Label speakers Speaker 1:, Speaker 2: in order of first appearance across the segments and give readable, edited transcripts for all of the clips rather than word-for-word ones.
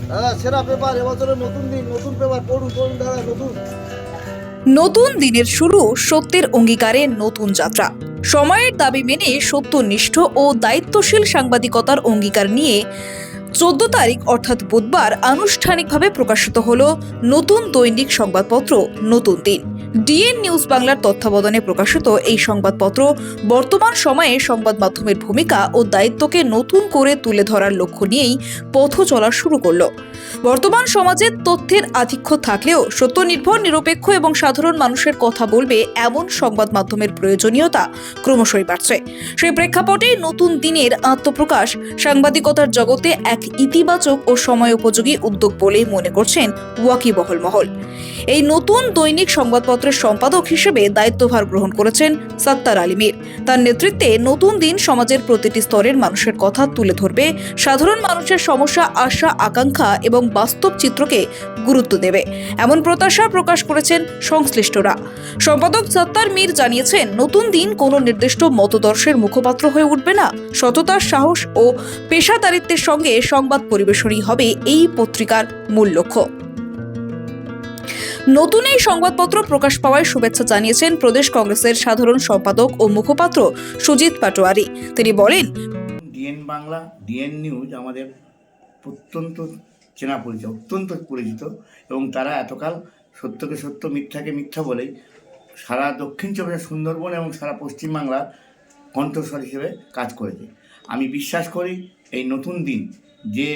Speaker 1: দাদা সেরা পেপার এবছরের নতুন দিন, নতুন পেপার পড়ুন পড়ুন দাদা নতুন।
Speaker 2: নতুন দিনের শুরু, সত্যের অঙ্গীকারে নতুন যাত্রা। সময়ের দাবি মেনে সত্যনিষ্ঠ ও দায়িত্বশীল সাংবাদিকতার অঙ্গীকার নিয়ে 14 তারিখ অর্থাৎ বুধবার আনুষ্ঠানিকভাবে প্রকাশিত হলো নতুন দৈনিক সংবাদপত্র নতুন দিন। ডিএন নিউজ বাংলার তত্ত্বাবধানে প্রকাশিত এই সংবাদপত্র বর্তমান সময়ে সংবাদ মাধ্যমের ভূমিকা ও দায়িত্বকে নতুন করে তুলে ধরার লক্ষ্য নিয়েই পথ চলা শুরু করলো। বর্তমান সমাজে তথ্যের আধিক্য থাকলেও সত্যনির্ভর, নিরপেক্ষ এবং সাধারণ মানুষের কথা বলবে এমন সংবাদ মাধ্যমের প্রয়োজনীয়তা ক্রমশই বাড়ছে। সেই প্রেক্ষাপটে নতুন দিনের আত্মপ্রকাশ সাংবাদিকতার জগতে এক ইতিবাচক ও সময়োপযোগী উদ্যোগ বলেই মনে করছেন ওয়াকিবহল মহল। এই নতুন দৈনিক সংবাদপত্রের সম্পাদক হিসেবে দায়িত্বভার গ্রহণ করেছেন সত্তার আলী মীর। তার নেতৃত্বে নতুন দিন সমাজের প্রতিটি স্তরের মানুষের কথা তুলে ধরবে, সাধারণ মানুষের সমস্যা, আশা, আকাঙ্ক্ষা এবং বাস্তব চিত্রকে গুরুত্ব দেবে, এমন প্রত্যাশা প্রকাশ করেছেন সংশ্লিষ্টরা। সম্পাদক সত্তার মীর জানিয়েছেন, নতুন দিন কোনো নির্দিষ্ট মতদর্শের মুখপাত্র হয়ে উঠবে না। সততা, সাহস ও পেশাদারিত্বের সঙ্গে সংবাদ পরিবেশনই হবে এই পত্রিকার মূল লক্ষ্য। নতুন এই সংবাদপত্র প্রকাশ পাওয়ায় শুভেচ্ছা জানিয়েছেন প্রদেশ কংগ্রেসের সাধারণ সম্পাদক ও মুখপাত্র সুজিত পাটোয়ারি। তিনি বলেন,
Speaker 3: ডিএন বাংলা, ডিএন নিউজ আমাদের অত্যন্ত চেনা পরিচিত, অত্যন্ত পরিচিত, এবং তারা এতকাল সত্যকে সত্য, মিথ্যাকে মিথ্যা বলেই সারা দক্ষিণ চব্বিশ সুন্দরবন এবং সারা পশ্চিমবাংলার কণ্ঠস্বর হিসেবে কাজ করেছে। আমি বিশ্বাস করি এই নতুন দিন যে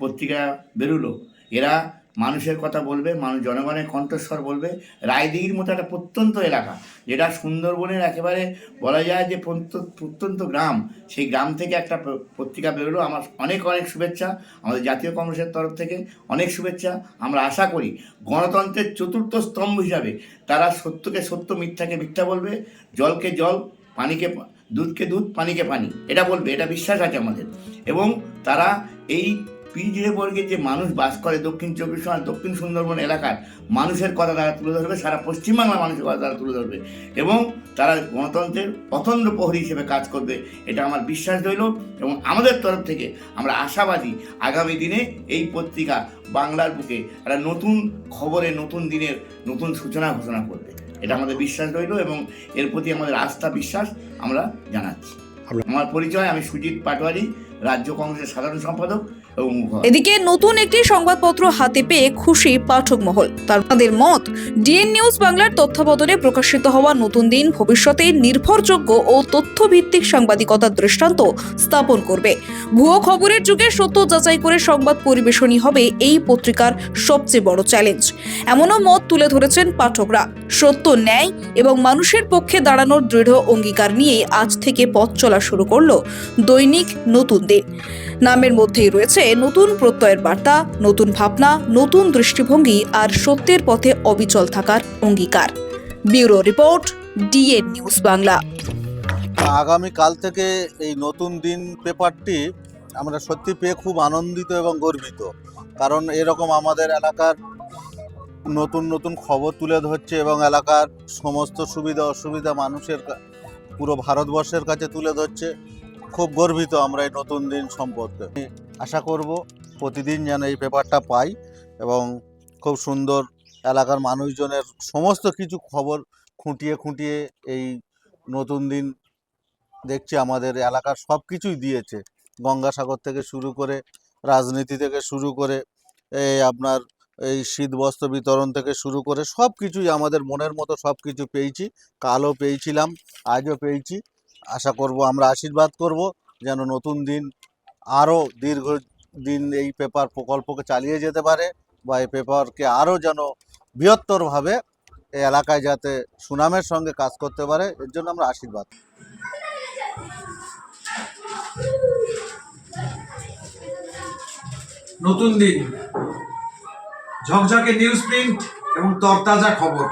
Speaker 3: পত্রিকা বেরোলো, এরা মানুষের কথা বলবে, জনগণের কণ্ঠস্বর বলবে। রায়দিঘির মতো একটা প্রত্যন্ত এলাকা, যেটা সুন্দরবনের একেবারে বলা যায় যে প্রত্যন্ত গ্রাম, সেই গ্রাম থেকে একটা পত্রিকা বেরোলো। আমার অনেক অনেক শুভেচ্ছা, আমাদের জাতীয় কংগ্রেসের তরফ থেকে অনেক শুভেচ্ছা। আমরা আশা করি গণতন্ত্রের চতুর্থ স্তম্ভ হিসাবে তারা সত্যকে সত্য, মিথ্যাকে মিথ্যা বলবে, জলকে জল, পানিকে দুধকে দুধ, পানিকে পানি, এটা বলবে, এটা বিশ্বাস আছে আমাদের। এবং তারা এই পিজিএ বর্গে যে মানুষ বাস করে দক্ষিণ চব্বিশ পরগনা, দক্ষিণ সুন্দরবন এলাকার মানুষের কথা তারা তুলে ধরবে, সারা পশ্চিমবাংলার মানুষের কথা তারা তুলে ধরবে, এবং তারা গণতন্ত্রের অতন্দ্র প্রহরী হিসেবে কাজ করবে, এটা আমার বিশ্বাস রইল। এবং আমাদের তরফ থেকে আমরা আশাবাদী আগামী দিনে এই পত্রিকা বাংলার বুকে একটা নতুন খবরে, নতুন দিনের নতুন সূচনা ঘোষণা করবে, এটা আমাদের বিশ্বাস রইল, এবং এর প্রতি আমাদের আস্থা, বিশ্বাস আমরা জানাচ্ছি। আমার পরিচয়, আমি সুজিত পাটোয়ারি, রাজ্য কংগ্রেসের সাধারণ সম্পাদক।
Speaker 2: এদিকে নতুন একটি সংবাদপত্র হাতে পেয়ে খুশি পাঠক মহল। তাদের মত, ডিএন নিউজ বাংলার তত্ত্বাবধানে প্রকাশিত হওয়া নতুন দিন ভবিষ্যতে নির্ভরযোগ্য ও তথ্যভিত্তিক সাংবাদিকতার দৃষ্টান্ত স্থাপন করবে। ভুয়ো খবরের যুগে সত্য যাচাই করে সংবাদ পরিবেশনই হবে এই পত্রিকার সবচেয়ে বড় চ্যালেঞ্জ, এমনও মত তুলে ধরেছেন পাঠকরা। সত্য, ন্যায় এবং মানুষের পক্ষে দাঁড়ানোর দৃঢ় অঙ্গীকার নিয়ে আজ থেকে পথ চলা শুরু করলো দৈনিক নতুন দিন। নামের মধ্যেই রয়েছে নতুন প্রত্যয়ের বার্তা, নতুন ভাবনা, নতুন দৃষ্টিভঙ্গি আর সত্যের পথে অবিচল থাকার অঙ্গীকার। Bureau report, DN news Bangla.
Speaker 4: আগামী কাল থেকে এই নতুন দিন পেপারটি আমরা সত্যি পেয়ে খুব আনন্দিত এবং গর্বিত, কারণ এরকম আমাদের এলাকার নতুন নতুন খবর তুলে ধরছে এবং এলাকার সমস্ত সুবিধা অসুবিধা মানুষের পুরো ভারতবর্ষের কাছে তুলে ধরছে। খুব গর্বিত আমরা এই নতুন দিন সম্পর্কে। আশা করব প্রতিদিন যেন এই পেপারটা পাই এবং খুব সুন্দর এলাকার মানুষজনের সমস্ত কিছু খবর খুঁটিয়ে খুঁটিয়ে এই নতুন দিন দেখছি আমাদের এলাকার সব কিছুই দিয়েছে, গঙ্গাসাগর থেকে শুরু করে, রাজনীতি থেকে শুরু করে, আপনার এই শীতবস্ত্র বিতরণ থেকে শুরু করে সব কিছুই আমাদের মনের মতো সব কিছু পেয়েছি। কালও পেয়েছিলাম, আজও পেয়েছি। আশা করব, আমরা আশীর্বাদ করব যেন নতুন দিন আরও দীর্ঘদিন এই পেপার প্রকল্পকে চালিয়ে যেতে পারে, বা এই পেপারকে আরও যেন বৃহত্তরভাবে এই এলাকায় যাতে সুনামের সঙ্গে কাজ করতে পারে, এর জন্য আমরা আশীর্বাদ।
Speaker 5: নতুন দিন, ঝকঝকে নিউজ প্রিন্ট এবং তরতাজা খবর।